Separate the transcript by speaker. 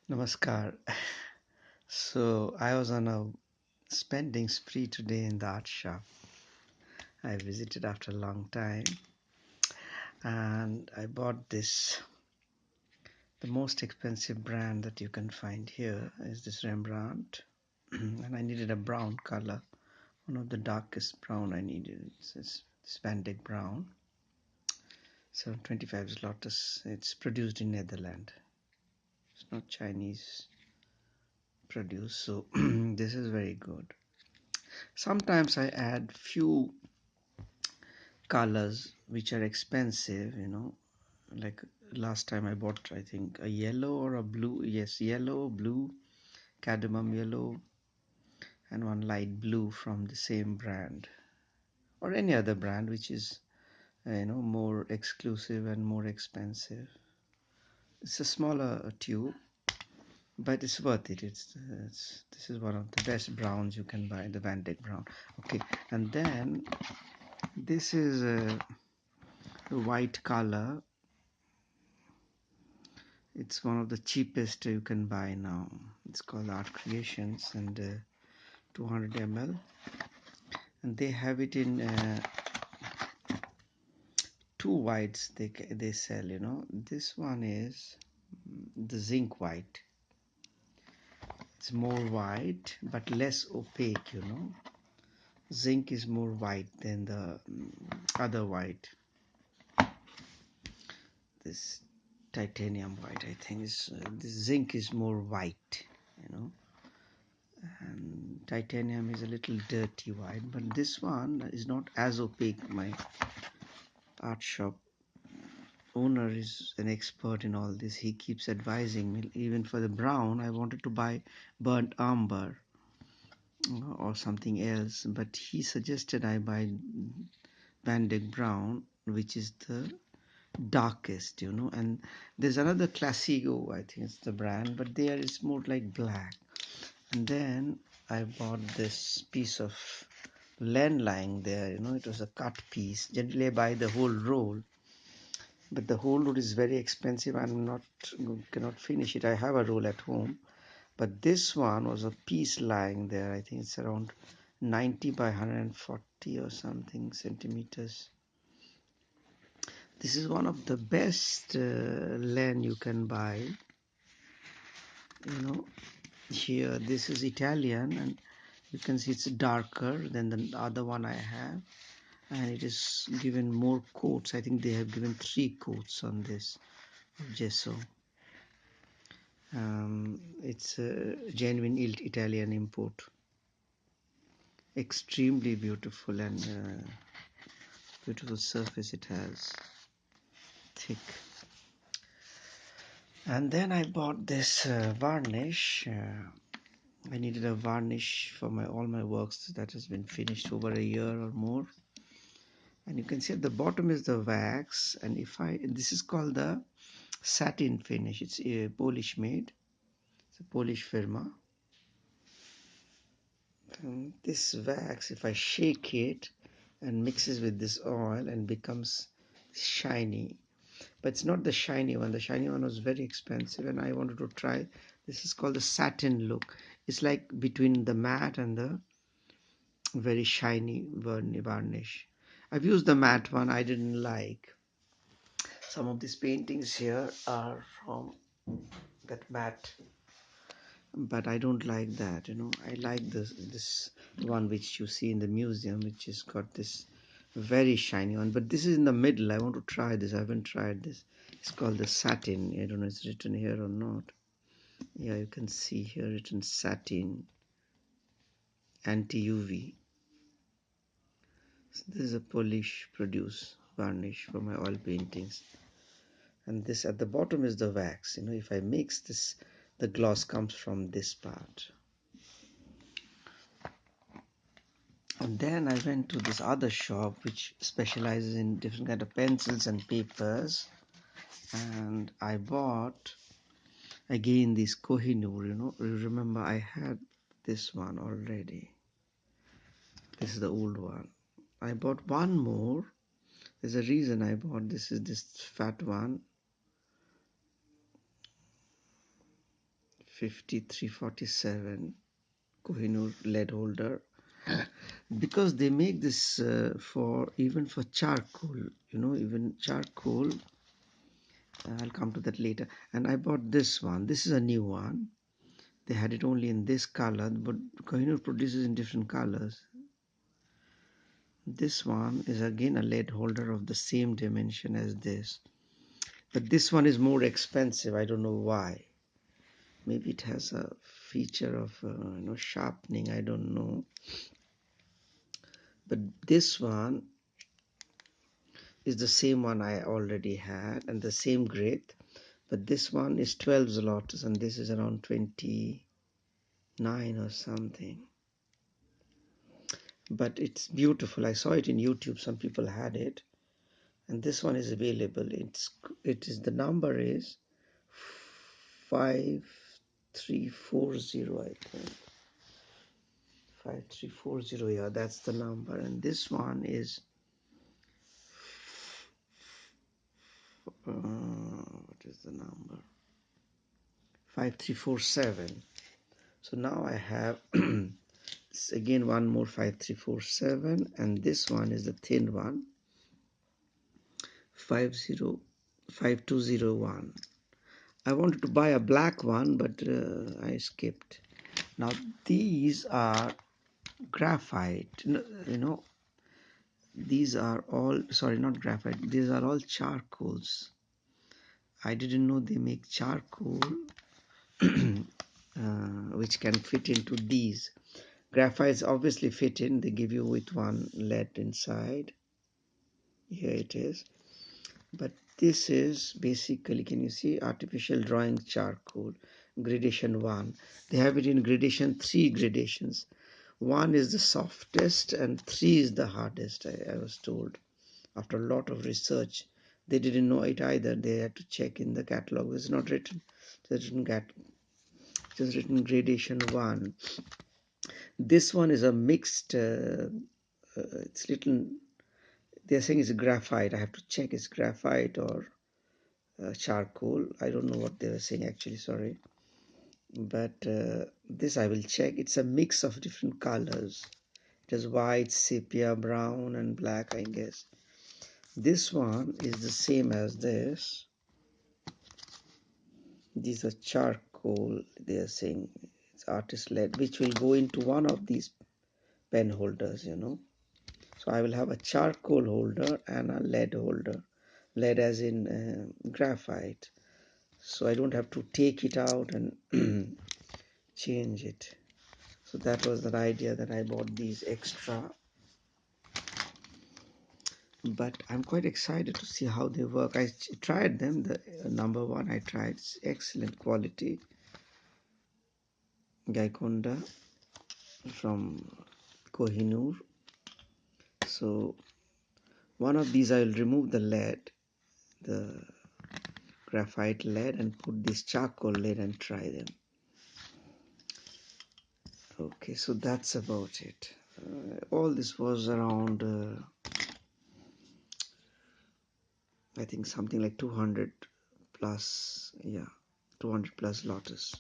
Speaker 1: Namaskar. So I was on a spending spree today in the art shop. I visited after a long time and I bought this. The most expensive brand that you can find here is this Rembrandt. And I needed a brown color, one of the darkest brown I needed. It's Van Dyck brown. 725 zlotys. It's produced in Netherlands. It's not Chinese produce, so this is very good. Sometimes I add few colors which are expensive, like last time I bought, I think, a yellow or a blue. Yes, yellow, blue, cadmium yellow, and one light blue from the same brand or any other brand which is more exclusive and more expensive. It's a smaller tube, but it's worth it. It's This is one of the best browns you can buy, the Van Dyck brown. Okay, and then this is a white color. It's one of the cheapest you can buy now. It's called Art Creations, and 200 ml, and they have it in two whites. They sell. This one is the zinc white. It's more white but less opaque. Zinc is more white than the other white. This titanium white, I think, is this zinc is more white. And titanium is a little dirty white, but this one is not as opaque. My art shop owner is an expert in all this. He keeps advising me. Even for the brown, I wanted to buy burnt umber or something else, but he suggested I buy Van Dyck brown, which is the darkest. And there's another Classico, I think it's the brand, but there it's more like black. And then I bought this piece of land lying there. It was a cut piece. Generally I buy the whole roll, but the whole roll is very expensive. Cannot finish it. I have a roll at home, but this one was a piece lying there. I think it's around 90 by 140 or something centimeters. This is one of the best land you can buy. Here this is Italian, and you can see it's darker than the other one I have, and it is given more coats. I think they have given 3 coats on this gesso. It's a genuine Italian import. Extremely beautiful, and beautiful surface it has, thick. And then I bought this varnish. I needed a varnish for all my works that has been finished over a year or more. And you can see at the bottom is the wax, and this is called the satin finish. It's a Polish made. It's a Polish firma. And this wax, if I shake it and mixes with this oil, and becomes shiny. But it's not the shiny one. The shiny one was very expensive, and I wanted to try. This is called the satin look. It's like between the matte and the very shiny varnish. I've used the matte one. I didn't like. Some of these paintings here are from that matte, but I don't like that. I like this one which you see in the museum, which has got this very shiny one. But this is in the middle. I want to try this. I haven't tried this. It's called the satin. I don't know if it's written here or not. Yeah, you can see here written satin, anti-UV. So this is a Polish produce varnish for my oil paintings. And this at the bottom is the wax. If I mix this, the gloss comes from this part. And then I went to this other shop which specializes in different kind of pencils and papers, and I bought again this Koh-i-noor. You remember I had this one already. This is the old one. I bought one more. There's a reason I bought this fat one. 5347 Koh-i-noor lead holder, because they make this for even for charcoal, even charcoal. I'll come to that later. And I bought this one. This is a new one. They had it only in this color, but Koh-i-noor produces in different colors. This one is again a lead holder of the same dimension as this, but this one is more expensive. I don't know why. Maybe it has a feature of sharpening, I don't know. But this one is the same one I already had and the same grade, but this one is 12 zlotys and this is around 29 or something. But it's beautiful. I saw it in YouTube, some people had it, and this one is available. The number is 5340, I think. 5340, yeah, that's the number. And this one is what is the number? 5347. So now I have again one more 5347, and this one is the thin one, 5201. I wanted to buy a black one, but I skipped. Now these are graphite. These are all, sorry, not graphite. These are all charcoals. I didn't know they make charcoal which can fit into these. Graphites obviously fit in. They give you with one lead inside. Here it is. But this is basically, can you see, artificial drawing charcoal, gradation 1. They have it in gradation 3 gradations. 1 is the softest and 3 is the hardest, I was told. After a lot of research, they didn't know it either. They had to check in the catalog. It's not written. It's written gradation 1. This one is a mixed. It's little. They're saying it's graphite. I have to check it's graphite or charcoal. I don't know what they were saying actually. Sorry, but this I will check. It's a mix of different colors. It has white, sepia, brown, and black, I guess. This one is the same as this. These are charcoal. They are saying it's artist lead, which will go into one of these pen holders, So I will have a charcoal holder and a lead holder. Lead as in graphite. So I don't have to take it out and change it. So that was the idea that I bought these extra. But I'm quite excited to see how they work. I tried them. The number one I tried. It's excellent quality. Gaikonda from Koh-i-noor. So one of these I will remove the lead, the graphite lead, and put this charcoal lead and try them. Okay, so that's about it. All this was around I think something like 200 plus, yeah, 200 plus lotus.